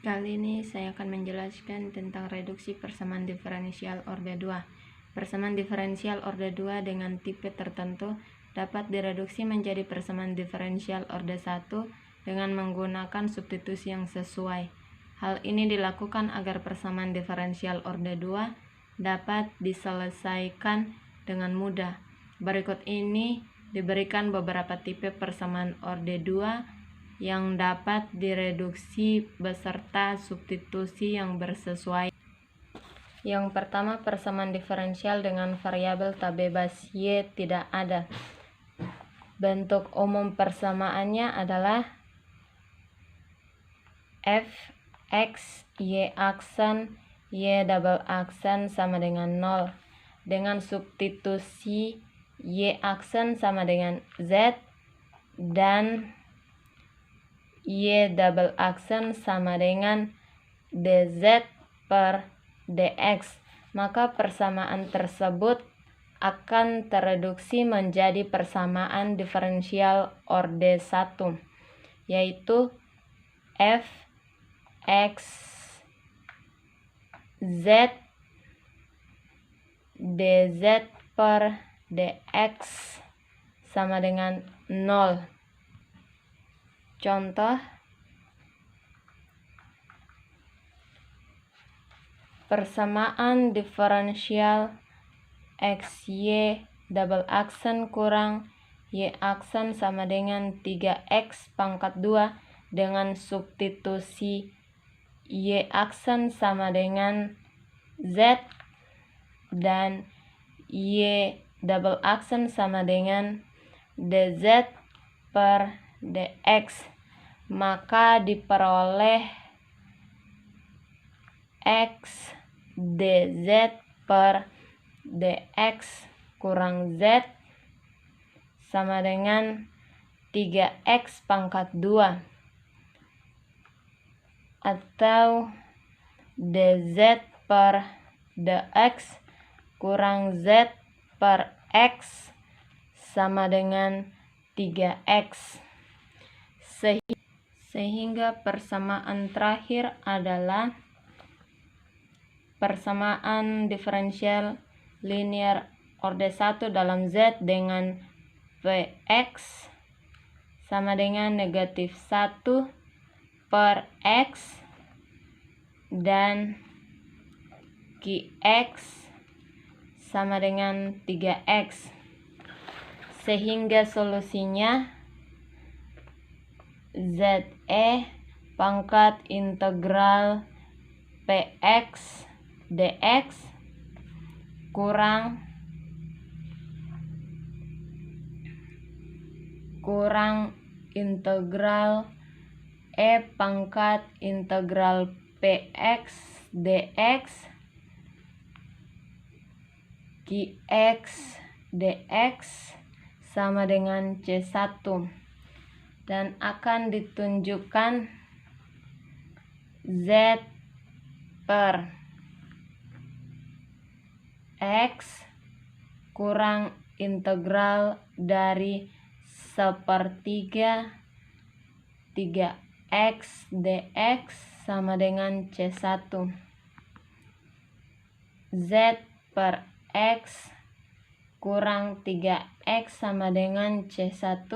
Kali ini saya akan menjelaskan tentang reduksi persamaan diferensial orde 2. Persamaan diferensial orde 2 dengan tipe tertentu dapat direduksi menjadi persamaan diferensial orde 1 dengan menggunakan substitusi yang sesuai. Hal ini dilakukan agar persamaan diferensial orde 2 dapat diselesaikan dengan mudah. Berikut ini diberikan beberapa tipe persamaan orde 2 yang dapat direduksi beserta substitusi yang bersesuaian. Yang pertama, persamaan diferensial dengan variabel tak bebas y tidak ada. Bentuk umum persamaannya adalah f x y aksen y double aksen sama dengan 0 dengan substitusi y aksen sama dengan z dan y double aksen sama dengan dz per dx, maka persamaan tersebut akan tereduksi menjadi persamaan diferensial orde 1, yaitu f x z dz per dx sama dengan 0. Contoh, persamaan diferensial xy double aksen kurang y aksen sama dengan 3x pangkat 2 dengan substitusi y aksen sama dengan z dan y double aksen sama dengan dz per dx, maka diperoleh x dz per dx kurang z sama dengan 3x pangkat 2 atau dz per dx kurang z per x sama dengan 3x. Sehingga persamaan terakhir adalah persamaan diferensial linear orde 1 dalam z dengan px sama dengan negatif 1 per x dan qx sama dengan 3x. Sehingga solusinya ze pangkat integral px dx kurang integral pangkat integral px dx qx dx sama dengan C1 dan akan ditunjukkan z per x kurang integral dari 1/3 3x dx sama dengan C1. Z per x kurang 3x sama dengan C1.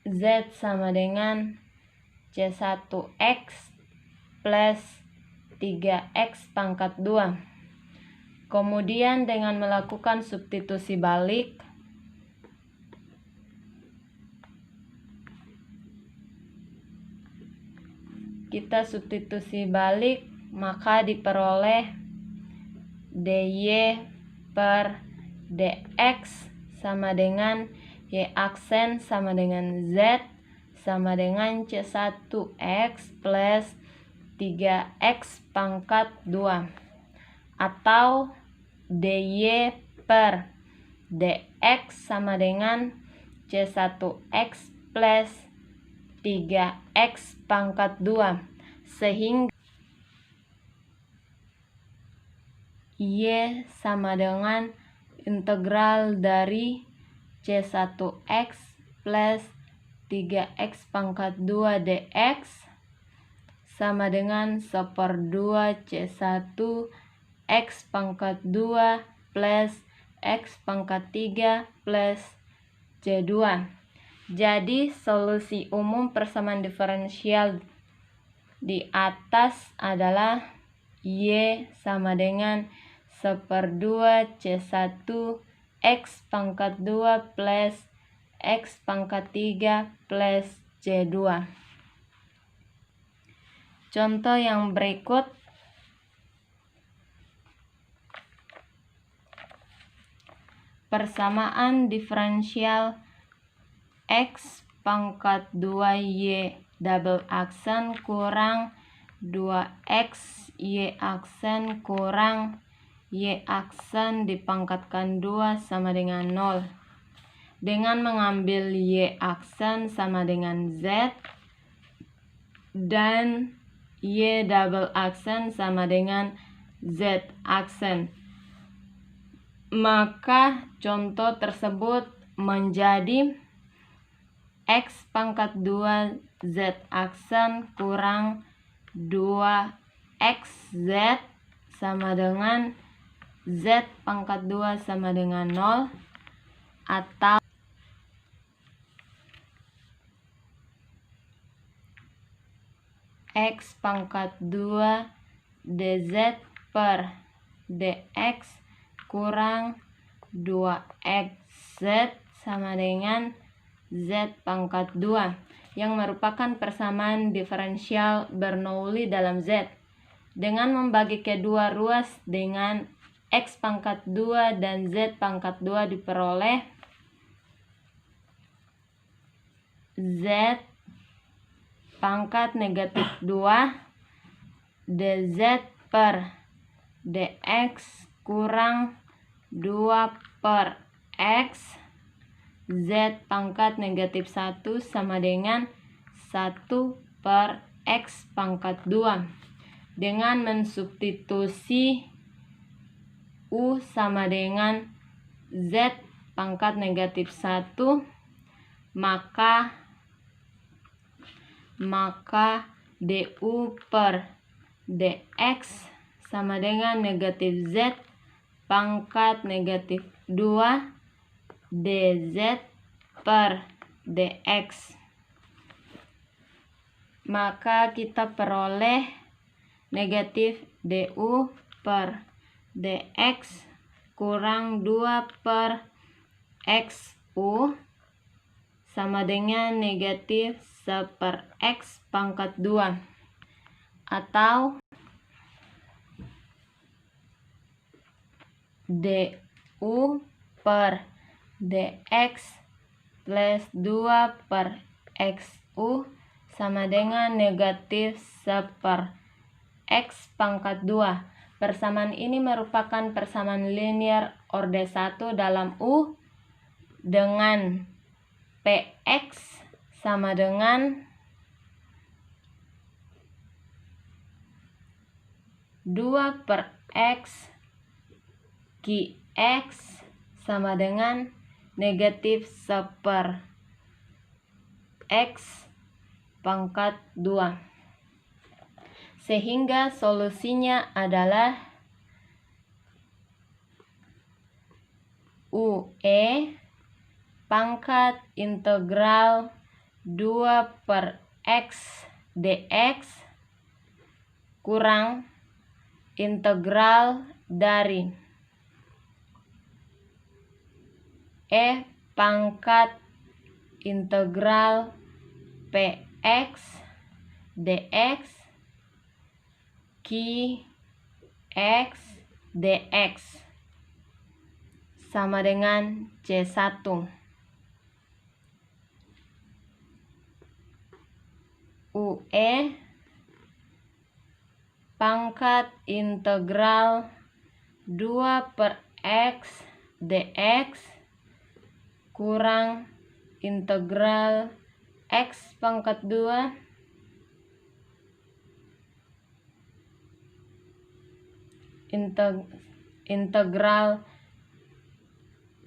Z sama dengan C1x plus 3x pangkat 2. Kemudian dengan melakukan substitusi balik, kita substitusi balik, maka diperoleh dy per dx sama dengan y aksen sama dengan z sama dengan C1x plus 3x pangkat 2 atau dy per dx sama dengan C1x plus 3x pangkat 2 sehingga y sama dengan integral dari C1x plus 3x pangkat 2 dx sama dengan 1/2 C1 X pangkat 2 plus X pangkat 3 plus C2. Jadi solusi umum persamaan diferensial di atas adalah Y sama dengan 1/2 C1 X pangkat 2 plus X pangkat 3 plus C2. Contoh yang berikut. Persamaan diferensial X pangkat 2Y double aksen kurang 2X Y aksen kurang Y aksen dipangkatkan 2 sama dengan 0. Dengan mengambil Y aksen sama dengan Z dan Y double aksen sama dengan Z aksen, maka contoh tersebut menjadi X pangkat 2 Z aksen kurang 2XZ sama dengan Z pangkat 2 sama dengan 0, atau X pangkat 2 DZ per DX kurang 2XZ sama dengan Z pangkat 2 yang merupakan persamaan diferensial Bernoulli dalam Z. Dengan membagi kedua ruas dengan X pangkat 2 dan Z pangkat 2 diperoleh Z pangkat negatif 2 DZ per DX kurang 2 per X Z pangkat negatif 1 sama dengan 1 per X pangkat 2. Dengan mensubstitusi U sama dengan Z pangkat negatif 1, maka DU per DX sama dengan negatif Z pangkat negatif 2 DZ per DX. Maka kita peroleh negatif DU per DX kurang 2 per XU sama dengan negatif 1 per X pangkat 2, atau DU per DX plus 2 per XU sama dengan negatif 1 per X pangkat 2. Persamaan ini merupakan persamaan linear orde 1 dalam U dengan PX sama dengan 2 per X QX sama dengan negatif 1 per X pangkat 2. Sehingga solusinya adalah UE pangkat integral 2 per X dx kurang integral dari E pangkat integral PX dx QX dx sama dengan C1. UE pangkat integral 2 per X dx kurang integral X pangkat 2 integral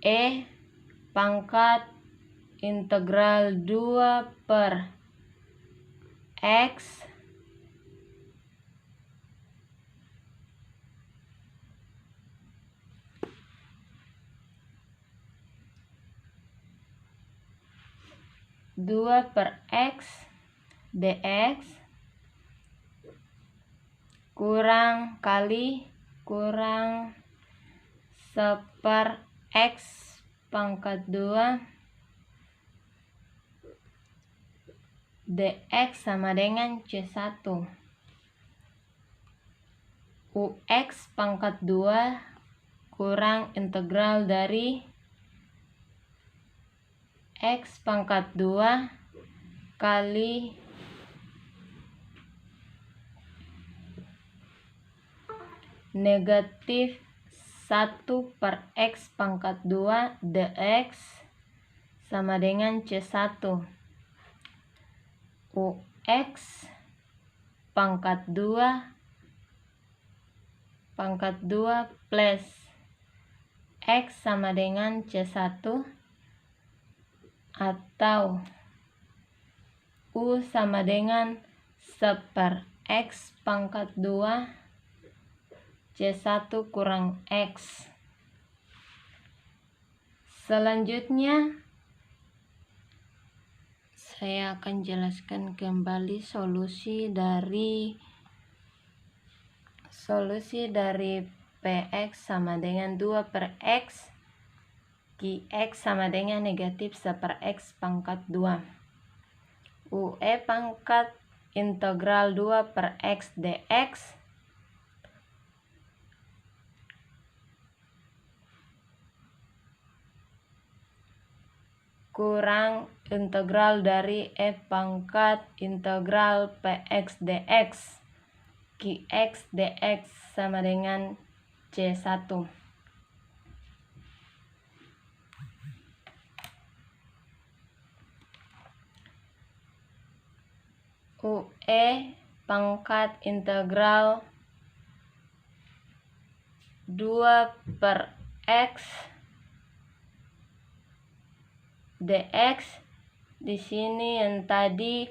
E pangkat integral 2 per X 2 per X dx kurang kali kurang 1 X pangkat 2 dx sama dengan C1. Ux pangkat 2 kurang integral dari X pangkat 2 kali negatif 1 per X pangkat 2 dx sama dengan C1. Ux pangkat 2 plus X sama dengan C1 atau U sama dengan 1 per X pangkat 2 C1 kurang X. Selanjutnya saya akan jelaskan kembali solusi dari Px sama dengan 2 per X, Qx sama dengan negatif 1 per X pangkat 2. UE pangkat integral 2 per X dx kurang integral dari E pangkat integral Px dx Qx dx sama dengan C1. UE pangkat integral 2 per X dx, di sini yang tadi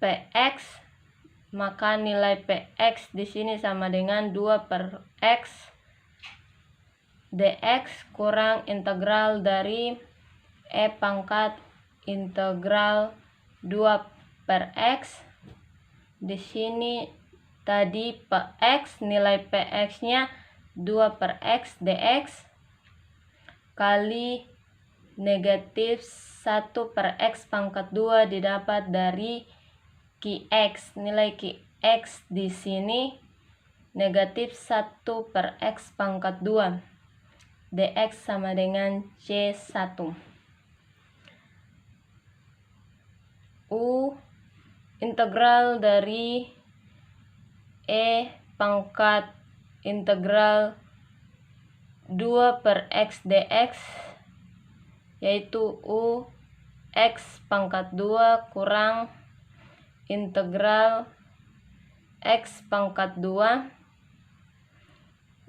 Px, maka nilai Px di sini sama dengan 2 per X dx kurang integral dari E pangkat integral 2 per X. Di sini tadi Px, nilai Px-nya 2 per X dx kali negatif 1 per X pangkat 2 didapat dari Qx. Nilai Qx di sini negatif 1 per X pangkat 2 dx sama dengan C1. U integral dari E pangkat integral 2 per X dx yaitu U X pangkat 2 kurang integral X pangkat 2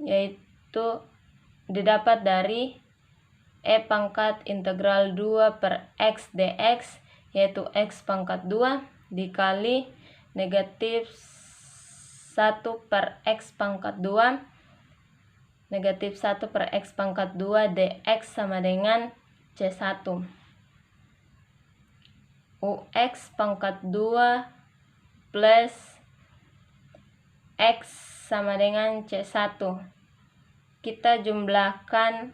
yaitu didapat dari E pangkat integral 2 per X dx yaitu X pangkat 2 dikali negatif 1 per X pangkat 2 negatif 1 per X pangkat 2 dx sama dengan C1. Ux pangkat 2 plus X sama dengan C1. Kita jumlahkan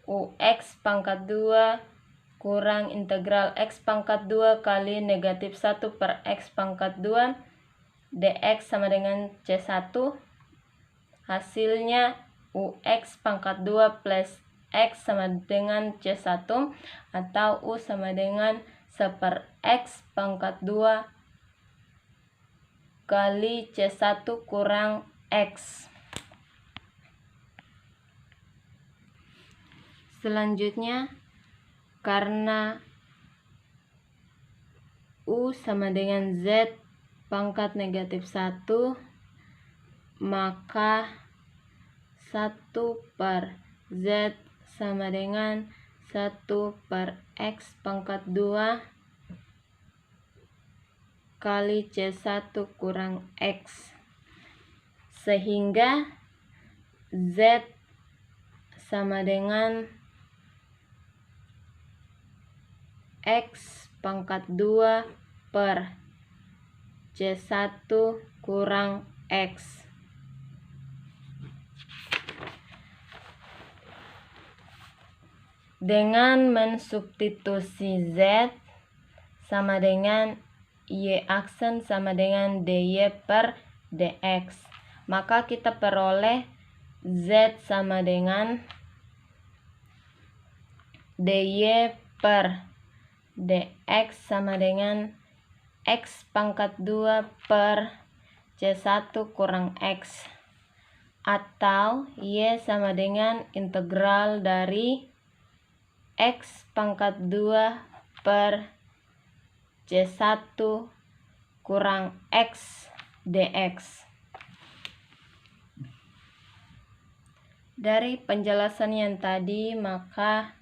Ux pangkat 2 kurang integral X pangkat 2 kali negatif 1 per X pangkat 2 dx sama dengan C1. Hasilnya Ux pangkat 2 plus X sama dengan C1 atau U sama dengan 1 per X pangkat 2 kali C1 kurang X. Selanjutnya, karena U sama dengan Z pangkat negatif 1, maka 1 per Z sama dengan 1 per X pangkat 2 kali C1 kurang X. Sehingga Z sama dengan X pangkat 2 per C1 kurang X. Dengan mensubstitusi Z sama dengan Y aksen sama dengan DY per DX, maka kita peroleh Z sama dengan DY per DX sama dengan X pangkat 2 per C1 kurang X, atau Y sama dengan integral dari X pangkat 2 per C1 kurang X dx. Dari penjelasan yang tadi, maka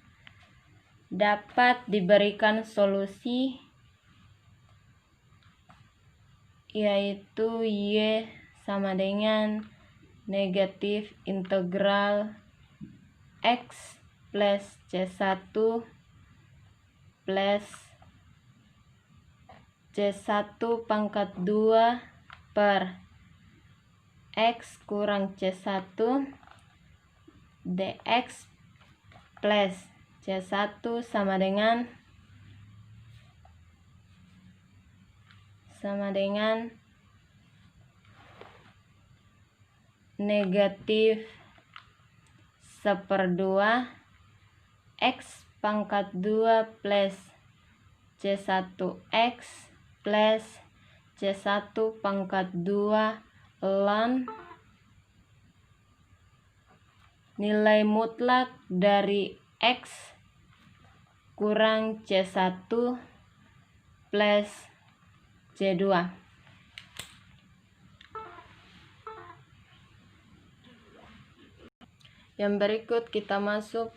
dapat diberikan solusi, yaitu Y sama dengan negatif integral X plus C1 plus C1 pangkat 2 per X kurang C1 dx plus C1 sama dengan negatif 1/2 X pangkat 2 plus C1X plus C1 pangkat 2 ln nilai mutlak dari X kurang C1 plus C2. Yang berikut kita masuk